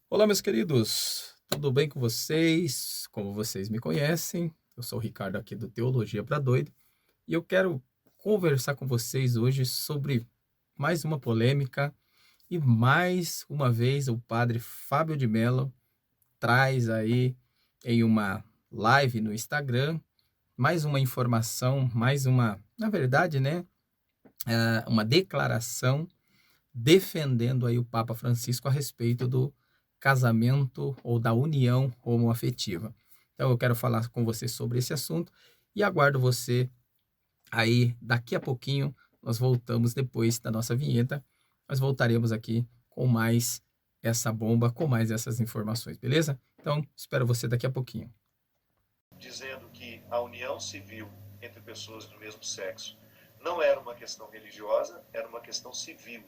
Olá, meus queridos, tudo bem com vocês? Como vocês me conhecem, eu sou o Ricardo aqui do Teologia para Doido e eu quero conversar com vocês hoje sobre mais uma polêmica e mais uma vez o padre Fábio de Mello traz aí em uma live no Instagram mais uma informação, mais uma, na verdade, né, uma declaração defendendo aí o Papa Francisco a respeito do casamento ou da união homoafetiva. Então eu quero falar com você sobre esse assunto e aguardo você aí daqui a pouquinho. Nós voltamos depois da nossa vinheta. Nós voltaremos aqui com mais essa bomba, com mais essas informações, beleza? Então espero você daqui a pouquinho. Dizendo que a união civil entre pessoas do mesmo sexo não era uma questão religiosa, era uma questão civil.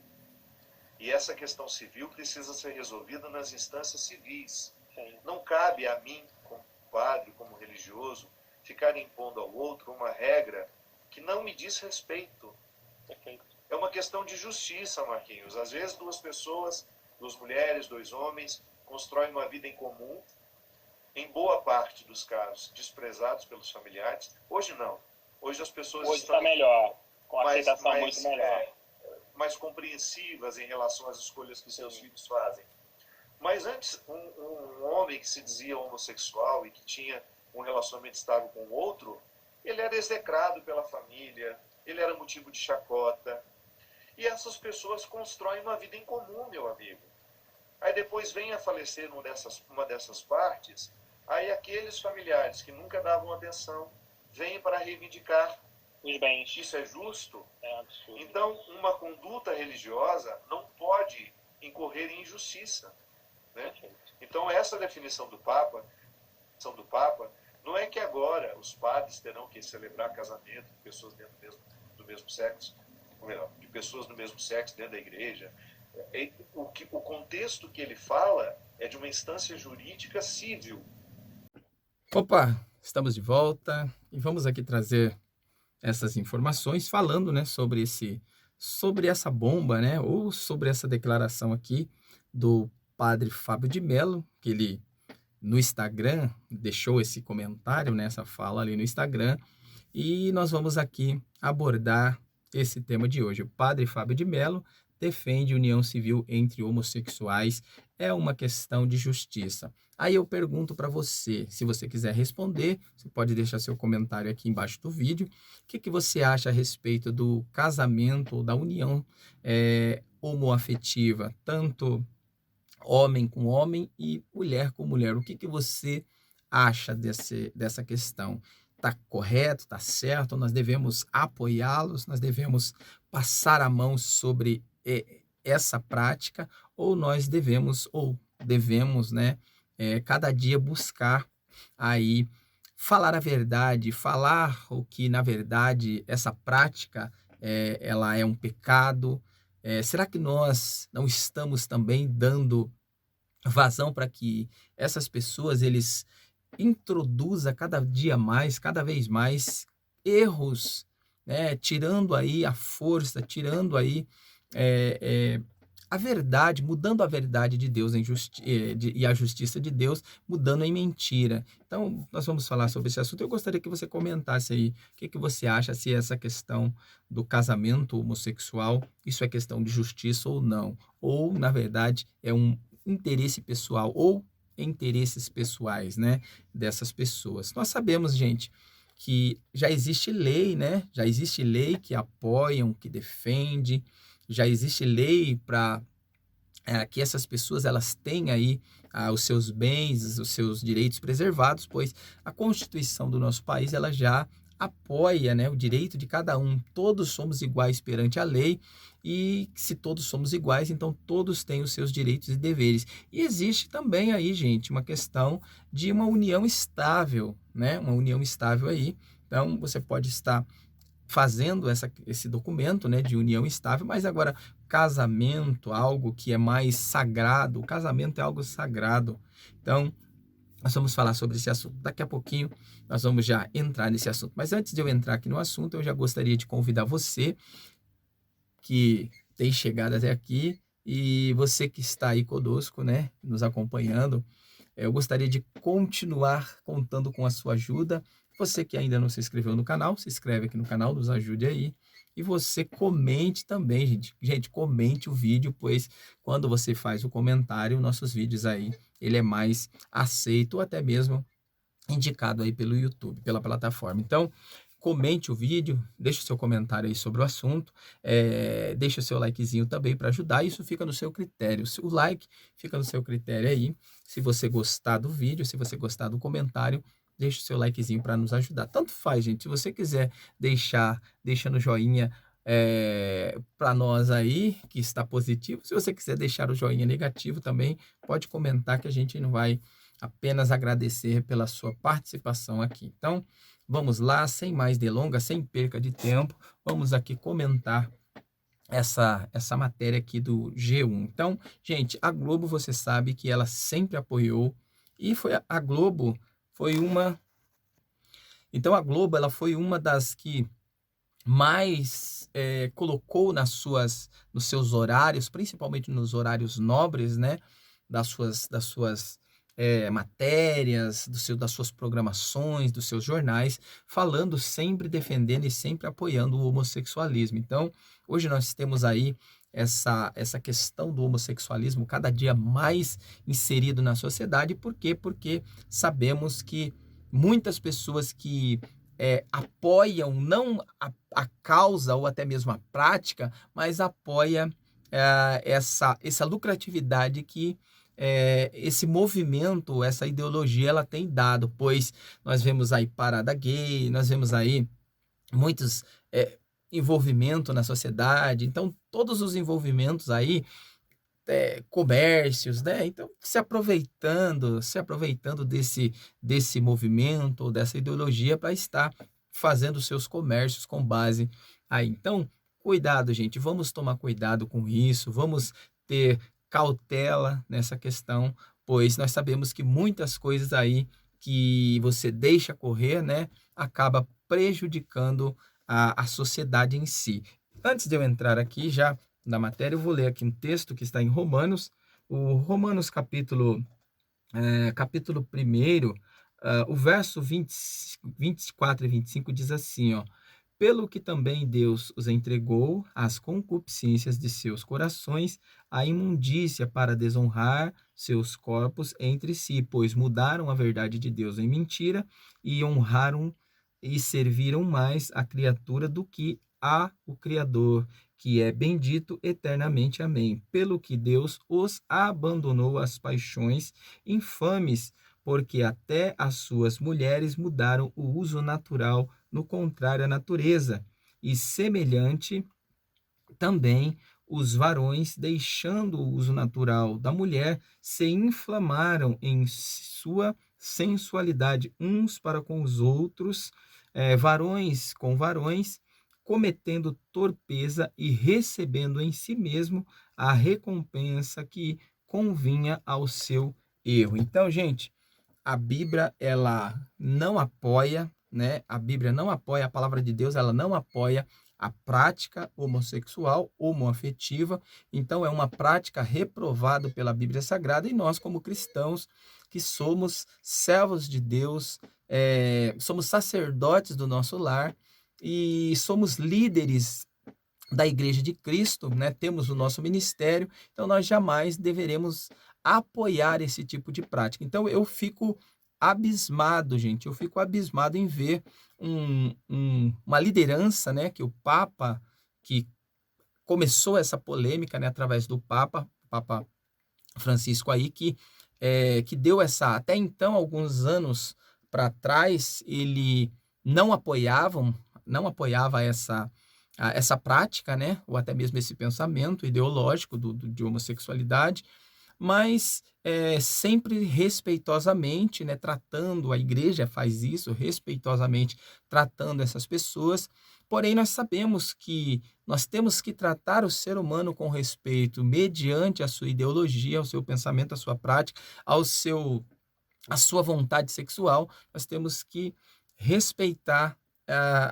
E essa questão civil precisa ser resolvida nas instâncias civis. Sim. Não cabe a mim, como padre, como religioso, ficar impondo ao outro uma regra que não me diz respeito. Perfeito. É uma questão de justiça, Marquinhos. Às vezes duas pessoas, duas mulheres, dois homens, constroem uma vida em comum, em boa parte dos casos, desprezados pelos familiares. Hoje não. Hoje as pessoas Hoje estão está melhor, com a aceitação muito melhor. Mais compreensivas em relação às escolhas que seus filhos fazem. Mas antes, um homem que se dizia homossexual e que tinha um relacionamento estável com o outro, ele era execrado pela família, ele era motivo de chacota. E essas pessoas constroem uma vida em comum, meu amigo. Aí depois vem a falecer uma dessas partes, aí aqueles familiares que nunca davam atenção vêm para reivindicar os bens. Isso é justo? É absurdo. Então, uma conduta religiosa não pode incorrer em injustiça. Né? Então, essa definição do Papa não é que agora os padres terão que celebrar casamento de pessoas dentro do mesmo sexo, ou melhor, de pessoas do mesmo sexo dentro da igreja. O contexto que ele fala é de uma instância jurídica civil. Opa, estamos de volta e vamos aqui trazer essas informações falando, né, sobre essa bomba, né, ou sobre essa declaração aqui do padre Fábio de Mello, que ele no Instagram deixou esse comentário, né, essa fala ali no Instagram, e nós vamos aqui abordar esse tema de hoje. O padre Fábio de Mello defende união civil entre homossexuais, é uma questão de justiça. Aí eu pergunto para você, se você quiser responder, você pode deixar seu comentário aqui embaixo do vídeo. O que você acha a respeito do casamento ou da união homoafetiva, tanto homem com homem e mulher com mulher? O que você acha dessa questão? Está correto, está certo? Nós devemos apoiá-los, nós devemos passar a mão sobre essa prática, ou nós devemos, né, cada dia buscar aí falar a verdade, falar o que, na verdade, essa prática ela é um pecado. Será que nós não estamos também dando vazão para que essas pessoas eles introduza cada dia mais, cada vez mais erros, né? Tirando aí a força, tirando aí a verdade, mudando a verdade de Deus e a justiça de Deus, mudando em mentira. Então, nós vamos falar sobre esse assunto. Eu gostaria que você comentasse aí o que você acha, se essa questão do casamento homossexual, isso é questão de justiça ou não. Ou, na verdade, é um interesse pessoal ou interesses pessoais, né, dessas pessoas. Nós sabemos, gente, que já existe lei, né? Já existe lei que apoiam, que defende, já existe lei para que essas pessoas elas tenham aí os seus bens, os seus direitos preservados, pois a Constituição do nosso país ela já apoia, né, o direito de cada um. Todos somos iguais perante a lei e se todos somos iguais, então todos têm os seus direitos e deveres. E existe também aí, gente, uma questão de uma união estável, né, uma união estável aí. Então você pode estar fazendo esse documento, né, de união estável, mas agora casamento, algo que é mais sagrado, o casamento é algo sagrado. Então, nós vamos falar sobre esse assunto. Daqui a pouquinho nós vamos já entrar nesse assunto. Mas antes de eu entrar aqui no assunto, eu já gostaria de convidar você que tem chegado até aqui, E você que está aí conosco, né, nos acompanhando, eu gostaria de continuar contando com a sua ajuda. Você que ainda não se inscreveu no canal, se inscreve aqui no canal, nos ajude aí. E você comente também, gente. Gente, comente o vídeo, pois quando você faz o comentário, nossos vídeos aí, ele é mais aceito ou até mesmo indicado aí pelo YouTube, pela plataforma. Então, comente o vídeo, deixe o seu comentário aí sobre o assunto, deixe o seu likezinho também para ajudar, isso fica no seu critério. O like fica no seu critério aí. Se você gostar do vídeo, se você gostar do comentário, deixe o seu likezinho para nos ajudar. Tanto faz, gente, se você quiser deixa no joinha para nós aí, que está positivo. Se você quiser deixar o joinha negativo também, pode comentar que a gente não vai apenas agradecer pela sua participação aqui. Então, vamos lá, sem mais delongas, sem perca de tempo, vamos aqui comentar essa matéria aqui do G1. Então, gente, a Globo, você sabe que ela sempre apoiou, e a Globo foi uma... Então, a Globo, ela foi uma das que mais colocou nos seus horários, principalmente nos horários nobres, né, das suas matérias, das suas programações, dos seus jornais, falando, sempre defendendo e sempre apoiando o homossexualismo. Então, hoje nós temos aí essa questão do homossexualismo cada dia mais inserido na sociedade. Por quê? Porque sabemos que muitas pessoas que apoiam não a causa ou até mesmo a prática, mas apoia essa lucratividade que esse movimento, essa ideologia, ela tem dado, pois nós vemos aí parada gay, nós vemos aí muitos envolvimento na sociedade, então todos os envolvimentos aí, comércios, né? Então, se aproveitando desse movimento, dessa ideologia para estar fazendo seus comércios com base aí. Então, cuidado, gente, vamos tomar cuidado com isso, vamos ter cautela nessa questão, pois nós sabemos que muitas coisas aí que você deixa correr, né, acaba prejudicando a sociedade em si. Antes de eu entrar aqui já na matéria, eu vou ler aqui um texto que está em Romanos, o Romanos capítulo 1, o verso 24 e 25 diz assim, ó: pelo que também Deus os entregou às concupiscências de seus corações, a imundícia, para desonrar seus corpos entre si, pois mudaram a verdade de Deus em mentira e honraram e serviram mais a criatura do que o Criador, que é bendito eternamente. Amém. Pelo que Deus os abandonou às paixões infames, porque até as suas mulheres mudaram o uso natural no contrário à natureza. E semelhante também os varões, deixando o uso natural da mulher, se inflamaram em sua sensualidade uns para com os outros, varões com varões, cometendo torpeza e recebendo em si mesmo a recompensa que convinha ao seu erro. Então, gente, a Bíblia, ela não apoia, né? A Bíblia não apoia, a palavra de Deus, ela não apoia a prática homossexual, homoafetiva. Então, é uma prática reprovada pela Bíblia Sagrada, e nós, como cristãos, que somos servos de Deus, somos sacerdotes do nosso lar e somos líderes da Igreja de Cristo, né? Temos o nosso ministério, então nós jamais deveremos apoiar esse tipo de prática. Então eu fico abismado, gente, eu fico abismado em ver uma liderança, né? Que o Papa, que começou essa polêmica, né? Através do Papa Francisco aí, que deu até então, alguns anos para trás, ele não apoiava essa prática, né? Ou até mesmo esse pensamento ideológico de homossexualidade, mas sempre respeitosamente, né? Tratando, a igreja faz isso, respeitosamente tratando essas pessoas. Porém, nós sabemos que nós temos que tratar o ser humano com respeito, mediante a sua ideologia, o seu pensamento, a sua prática, a sua vontade sexual. Nós temos que respeitar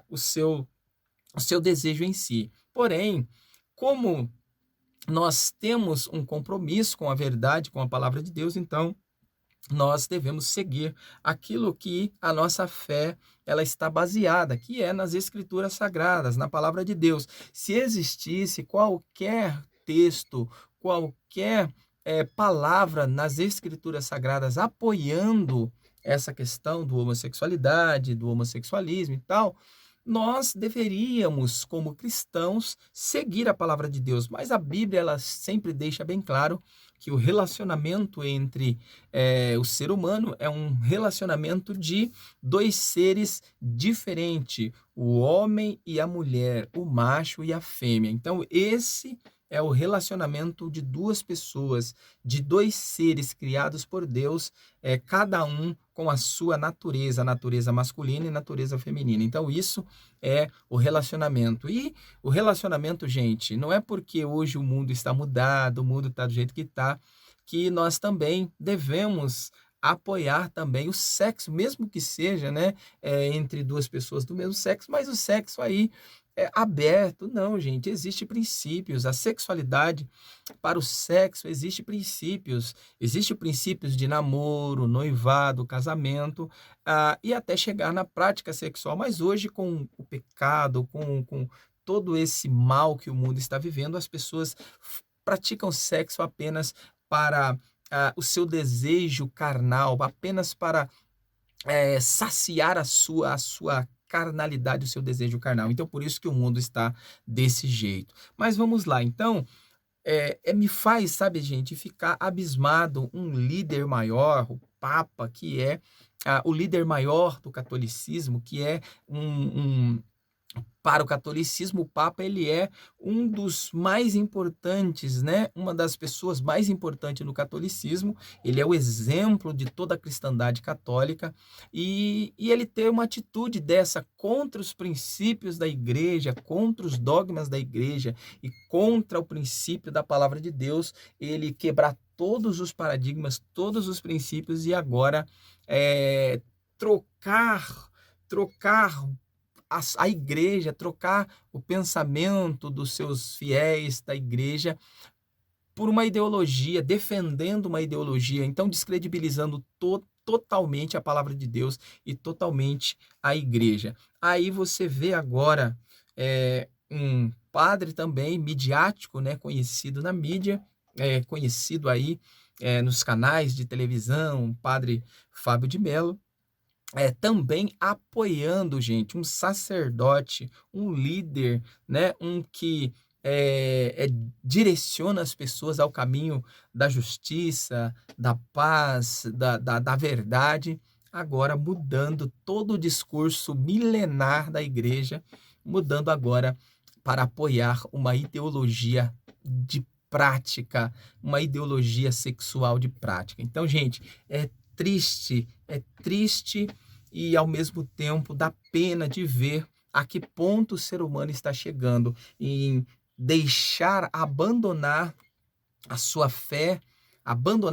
o seu desejo em si. Porém, como nós temos um compromisso com a verdade, com a palavra de Deus, então nós devemos seguir aquilo que a nossa fé ela está baseada, que é nas Escrituras Sagradas, na palavra de Deus. Se existisse qualquer texto, qualquer palavra nas Escrituras Sagradas apoiando essa questão do homossexualidade, do homossexualismo e tal, nós deveríamos, como cristãos, seguir a palavra de Deus. Mas a Bíblia ela sempre deixa bem claro que o relacionamento entre o ser humano é um relacionamento de dois seres diferentes, o homem e a mulher, o macho e a fêmea. Então, esse é o relacionamento de duas pessoas, de dois seres criados por Deus, cada um com a sua natureza, a natureza masculina e a natureza feminina. Então, isso é o relacionamento. E o relacionamento, gente, não é porque hoje o mundo está mudado, o mundo está do jeito que está, que nós também devemos apoiar também o sexo, mesmo que seja, né, entre duas pessoas do mesmo sexo, mas o sexo aí é aberto. Não, gente, existem princípios. A sexualidade para o sexo existe princípios. Existem princípios de namoro, noivado, casamento, e até chegar na prática sexual. Mas hoje, com o pecado, com todo esse mal que o mundo está vivendo, as pessoas praticam sexo apenas para o seu desejo carnal, apenas para saciar a sua carnalidade, o seu desejo carnal. Então, por isso que o mundo está desse jeito. Mas vamos lá, então, me faz, sabe, gente, ficar abismado um líder maior, o Papa, que é o líder maior do catolicismo, que é para o catolicismo, o Papa ele é um dos mais importantes, né? Uma das pessoas mais importantes no catolicismo. Ele é o exemplo de toda a cristandade católica e ele tem uma atitude dessa contra os princípios da igreja, contra os dogmas da igreja e contra o princípio da palavra de Deus. Ele quebrar todos os paradigmas, todos os princípios e agora trocar a igreja, trocar o pensamento dos seus fiéis da igreja por uma ideologia, defendendo uma ideologia, então descredibilizando totalmente a palavra de Deus e totalmente a igreja. Aí você vê agora um padre também midiático, né, conhecido na mídia, conhecido aí nos canais de televisão, o padre Fábio de Mello, também apoiando, gente, um sacerdote, um líder, né, um que direciona as pessoas ao caminho da justiça, da paz, da verdade, agora mudando todo o discurso milenar da igreja, mudando agora para apoiar uma ideologia de prática, uma ideologia sexual de prática. Então, gente, é triste e ao mesmo tempo dá pena de ver a que ponto o ser humano está chegando em abandonar a sua fé,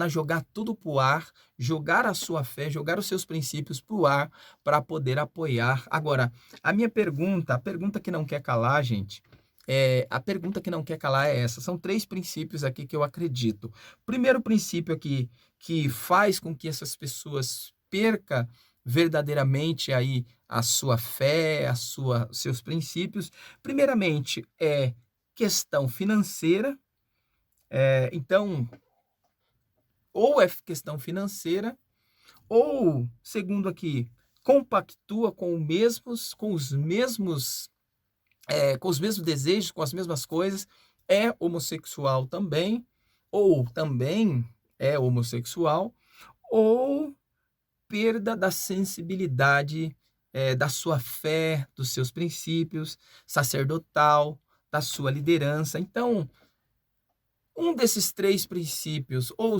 jogar tudo para o ar, jogar a sua fé, jogar os seus princípios para o ar para poder apoiar. Agora, a pergunta que não quer calar, gente, a pergunta que não quer calar é essa. São 3 princípios aqui que eu acredito. Primeiro princípio aqui que faz com que essas pessoas percam verdadeiramente aí a sua fé, seus princípios, primeiramente é questão financeira. Então, ou é questão financeira, ou, segundo aqui, compactua com os mesmos desejos, com as mesmas coisas, é homossexual também, ou também é homossexual, ou perda da sensibilidade da sua fé, dos seus princípios sacerdotal, da sua liderança. Então, um desses 3 princípios, ou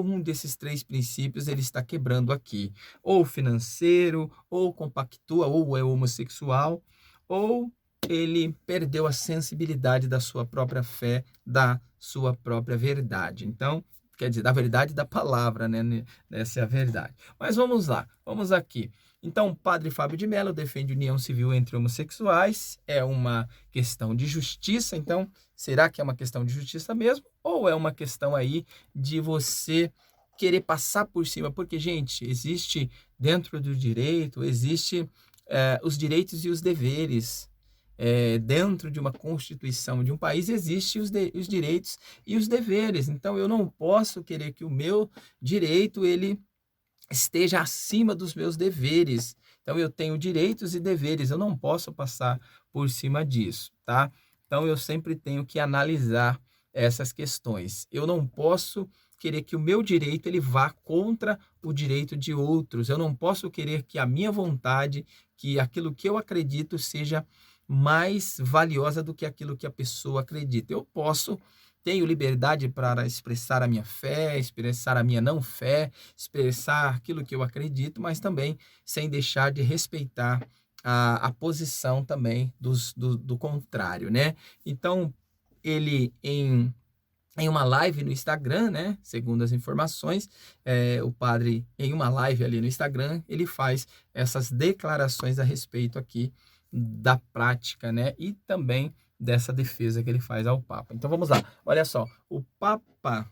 um desses 3 princípios, ele está quebrando aqui. Ou financeiro, ou compactua, ou é homossexual, ou ele perdeu a sensibilidade da sua própria fé, da sua própria verdade. Então, quer dizer, da verdade da palavra, né? Essa é a verdade. Mas vamos lá, vamos aqui. Então, o padre Fábio de Mello defende união civil entre homossexuais, é uma questão de justiça. Então, será que é uma questão de justiça mesmo? Ou é uma questão aí de você querer passar por cima? Porque, gente, existe dentro do direito, existe os direitos e os deveres. Dentro de uma constituição de um país, existem os direitos e os deveres. Então, eu não posso querer que o meu direito, ele esteja acima dos meus deveres. Então, eu tenho direitos e deveres, eu não posso passar por cima disso, tá? Então, eu sempre tenho que analisar essas questões. Eu não posso querer que o meu direito ele vá contra o direito de outros. Eu não posso querer que a minha vontade, que aquilo que eu acredito seja mais valiosa do que aquilo que a pessoa acredita. Eu tenho liberdade para expressar a minha fé, expressar a minha não fé, expressar aquilo que eu acredito, mas também sem deixar de respeitar a posição também do contrário, né? Então, ele em uma live no Instagram, né? Segundo as informações, o padre, em uma live ali no Instagram, ele faz essas declarações a respeito aqui da prática, né? E também dessa defesa que ele faz ao Papa. Então vamos lá, olha só, o Papa,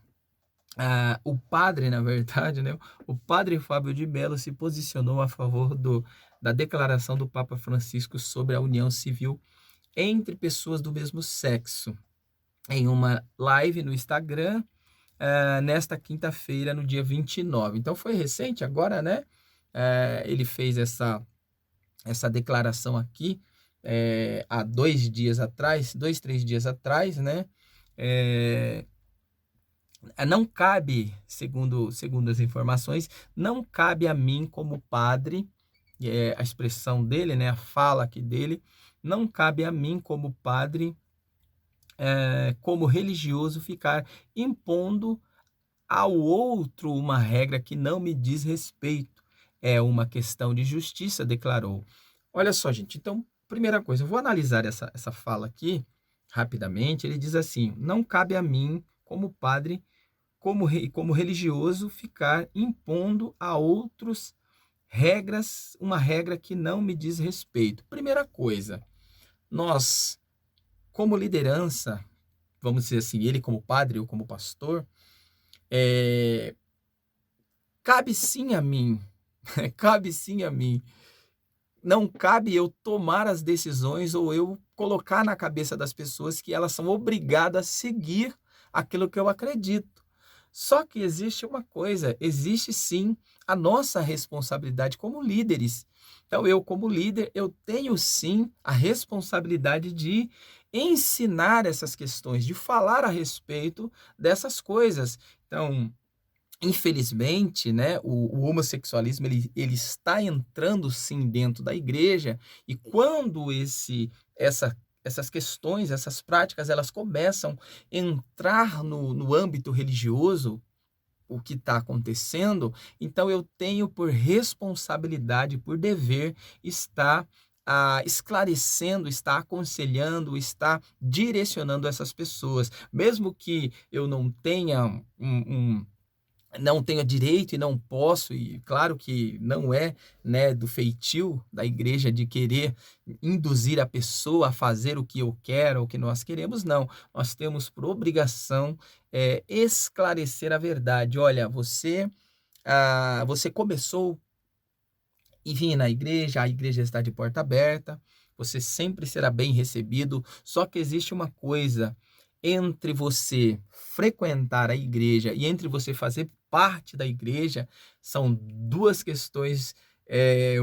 o padre, na verdade, né? O padre Fábio de Mello se posicionou a favor da declaração do Papa Francisco sobre a união civil entre pessoas do mesmo sexo, em uma live no Instagram, nesta quinta-feira, no dia 29. Então foi recente agora, né? Ele fez essa declaração aqui há 3 dias atrás, né? Não cabe, segundo as informações, não cabe a mim como padre, a expressão dele, né? A fala aqui dele, não cabe a mim como padre, como religioso, ficar impondo ao outro uma regra que não me diz respeito. É uma questão de justiça, declarou. Olha só, gente, então, primeira coisa, eu vou analisar essa fala aqui rapidamente. Ele diz assim: não cabe a mim, como padre, como religioso, ficar impondo a outros uma regra que não me diz respeito. Primeira coisa, nós, como liderança, vamos dizer assim, ele como padre ou como pastor, cabe sim a mim, cabe sim a mim. Não cabe eu tomar as decisões ou eu colocar na cabeça das pessoas que elas são obrigadas a seguir aquilo que eu acredito. Só que existe uma coisa, existe sim a nossa responsabilidade como líderes. Então, eu como líder, eu tenho sim a responsabilidade de ensinar essas questões, de falar a respeito dessas coisas. Então, infelizmente, né, o homossexualismo ele está entrando sim dentro da igreja, e quando essas questões, essas práticas, elas começam a entrar no âmbito religioso, o que está acontecendo, então eu tenho por responsabilidade, por dever, estar esclarecendo, estar aconselhando, estar direcionando essas pessoas, mesmo que eu não tenha não tenha direito e não posso, e claro que não é, né, do feitio da igreja de querer induzir a pessoa a fazer o que eu quero, o que nós queremos, não. Nós temos por obrigação esclarecer a verdade. Olha, você começou e vir na igreja, a igreja está de porta aberta, você sempre será bem recebido, só que existe uma coisa: entre você frequentar a igreja e entre você fazer parte da igreja, são duas questões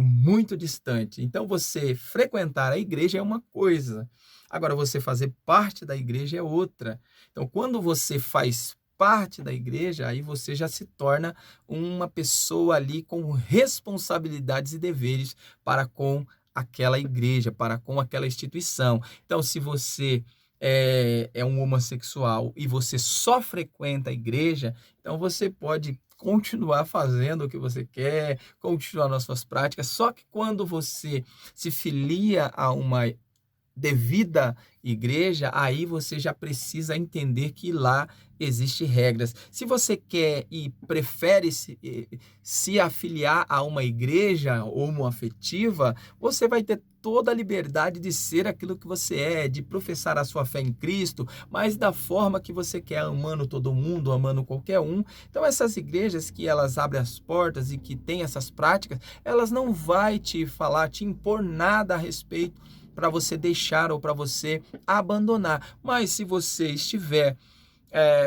muito distantes. Então, você frequentar a igreja é uma coisa, agora você fazer parte da igreja é outra. Então, quando você faz parte da igreja, aí você já se torna uma pessoa ali com responsabilidades e deveres para com aquela igreja, para com aquela instituição. Então, se você é um homossexual e você só frequenta a igreja, então você pode continuar fazendo o que você quer, continuar nas suas práticas, só que quando você se filia devida igreja, aí você já precisa entender que lá existem regras. Se você quer e prefere se afiliar a uma igreja homoafetiva, você vai ter toda a liberdade de ser aquilo que você é, de professar a sua fé em Cristo, mas da forma que você quer, amando todo mundo, amando qualquer um. Então essas igrejas que elas abrem as portas e que têm essas práticas, elas não vai te falar, te impor nada a respeito para você deixar ou para você abandonar. Mas se você estiver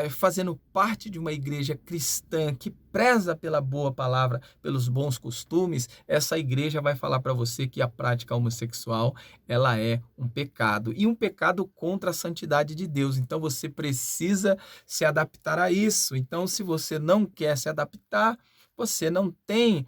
fazendo parte de uma igreja cristã que preza pela boa palavra, pelos bons costumes, essa igreja vai falar para você que a prática homossexual ela é um pecado e um pecado contra a santidade de Deus. Então você precisa se adaptar a isso. Então, se você não quer se adaptar, você não tem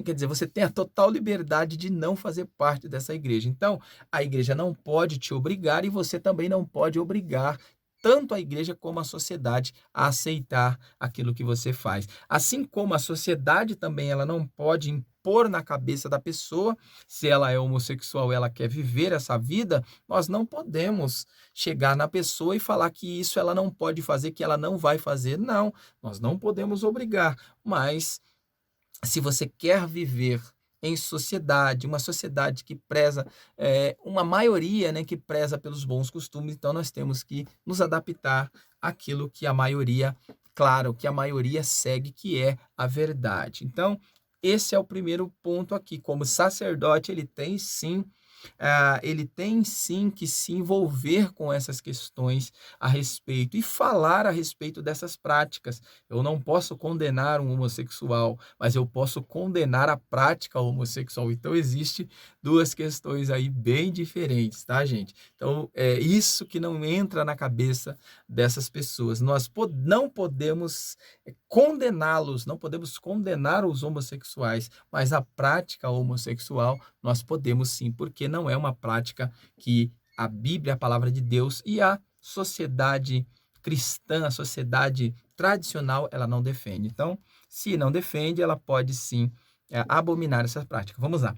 quer dizer, você tem a total liberdade de não fazer parte dessa igreja. Então, a igreja não pode te obrigar e você também não pode obrigar tanto a igreja como a sociedade a aceitar aquilo que você faz. Assim como a sociedade também ela não pode impor na cabeça da pessoa, se ela é homossexual, ela quer viver essa vida, nós não podemos chegar na pessoa e falar que isso ela não pode fazer, que ela não vai fazer. Não, nós não podemos obrigar, mas se você quer viver em sociedade, uma sociedade que preza, uma maioria, né, que preza pelos bons costumes, então nós temos que nos adaptar àquilo que a maioria, claro, que a maioria segue, que é a verdade. Então, esse é o primeiro ponto aqui. Como sacerdote, ele tem sim que se envolver com essas questões a respeito e falar a respeito dessas práticas. Eu não posso condenar um homossexual, mas eu posso condenar a prática homossexual. Então, existe duas questões aí bem diferentes, tá, gente? Então, é isso que não entra na cabeça dessas pessoas. Nós não podemos condená-los, não podemos condenar os homossexuais, mas a prática homossexual nós podemos sim, porque não é uma prática que a Bíblia, a palavra de Deus e a sociedade cristã, a sociedade tradicional, ela não defende. Então, se não defende, ela pode sim abominar essa prática. Vamos lá.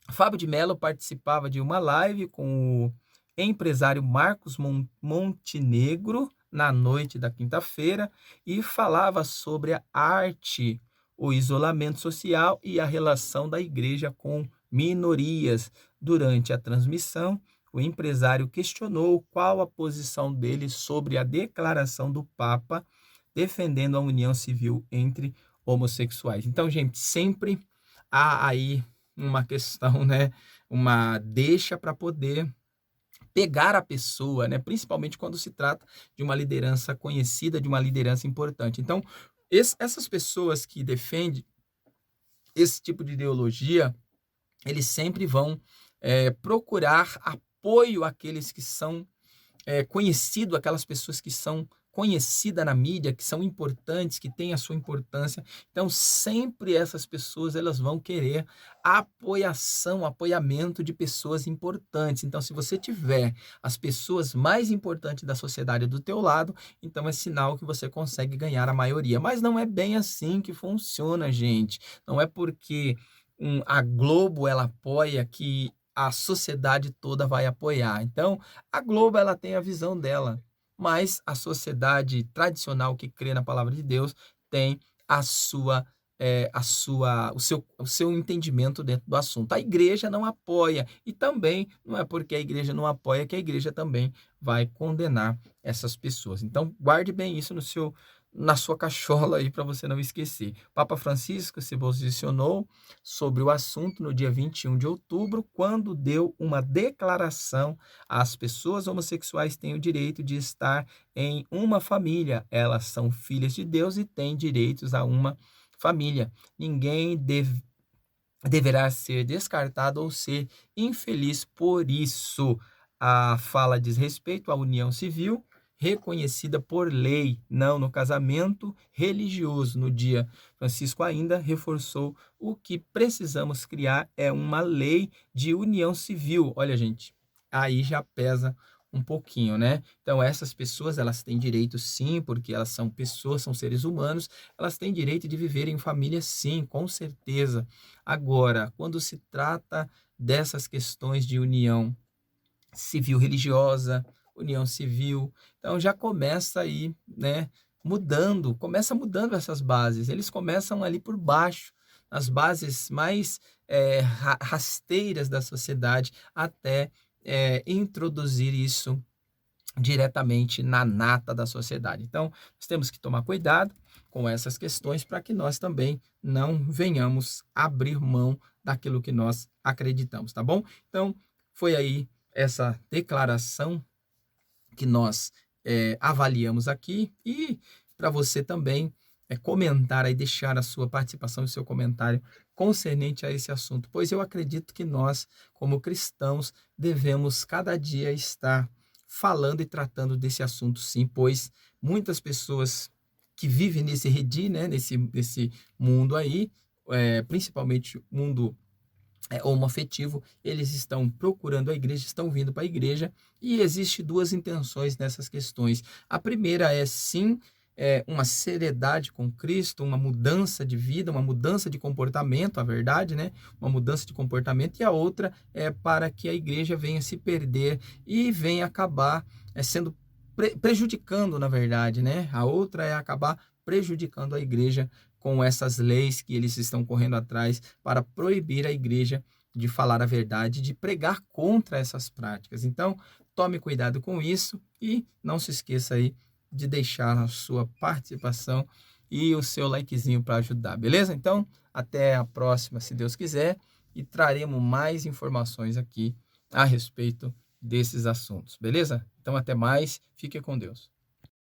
Fábio de Mello participava de uma live com o empresário Marcos Montenegro na noite da quinta-feira e falava sobre a arte, o isolamento social e a relação da igreja com minorias. Durante a transmissão, o empresário questionou qual a posição dele sobre a declaração do Papa defendendo a união civil entre homossexuais. Então, gente, sempre há aí uma questão, né, uma deixa para poder pegar a pessoa, né, principalmente quando se trata de uma liderança conhecida, de uma liderança importante. Então, essas pessoas que defendem esse tipo de ideologia, eles sempre vão procurar apoio àqueles que são conhecidos, aquelas pessoas que são conhecidas na mídia, que são importantes, que têm a sua importância. Então, sempre essas pessoas elas vão querer apoiamento de pessoas importantes. Então, se você tiver as pessoas mais importantes da sociedade do teu lado, então é sinal que você consegue ganhar a maioria. Mas não é bem assim que funciona, gente. Não é porque a Globo ela apoia que a sociedade toda vai apoiar. Então, a Globo ela tem a visão dela, mas a sociedade tradicional que crê na palavra de Deus tem o seu entendimento dentro do assunto. A igreja não apoia e também não é porque a igreja não apoia que a igreja também vai condenar essas pessoas. Então, guarde bem isso na sua cachola aí para você não esquecer. Papa Francisco se posicionou sobre o assunto no dia 21 de outubro, quando deu uma declaração: as pessoas homossexuais têm o direito de estar em uma família, elas são filhas de Deus e têm direitos a uma família. Ninguém deverá ser descartado ou ser infeliz por isso. A fala diz respeito à união civil reconhecida por lei, não no casamento religioso. No dia, Francisco ainda reforçou: o que precisamos criar é uma lei de união civil. Olha, gente, aí já pesa um pouquinho, né? Então, essas pessoas, elas têm direito sim, porque elas são pessoas, são seres humanos, elas têm direito de viver em família sim, com certeza. Agora, quando se trata dessas questões de união civil religiosa, união civil, então já começa aí, né, começa mudando essas bases. Eles começam ali por baixo, as bases mais rasteiras da sociedade, até introduzir isso diretamente na nata da sociedade. Então, nós temos que tomar cuidado com essas questões para que nós também não venhamos abrir mão daquilo que nós acreditamos, tá bom? Então, foi aí essa declaração que nós avaliamos aqui, e para você também comentar aí, deixar a sua participação e seu comentário concernente a esse assunto, pois eu acredito que nós, como cristãos, devemos cada dia estar falando e tratando desse assunto sim, pois muitas pessoas que vivem nesse redil, né, nesse mundo aí, principalmente mundo homoafetivo, eles estão procurando a igreja, estão vindo para a igreja, e existe duas intenções nessas questões. A primeira é sim uma seriedade com Cristo, uma mudança de vida, uma mudança de comportamento, a verdade, né? Uma mudança de comportamento, e a outra é para que a igreja venha se perder e venha acabar sendo prejudicando, na verdade, né? A outra é acabar prejudicando a igreja com essas leis que eles estão correndo atrás para proibir a igreja de falar a verdade, de pregar contra essas práticas. Então, tome cuidado com isso e não se esqueça aí de deixar a sua participação e o seu likezinho para ajudar, beleza? Então, até a próxima, se Deus quiser, e traremos mais informações aqui a respeito desses assuntos, beleza? Então, até mais, fique com Deus.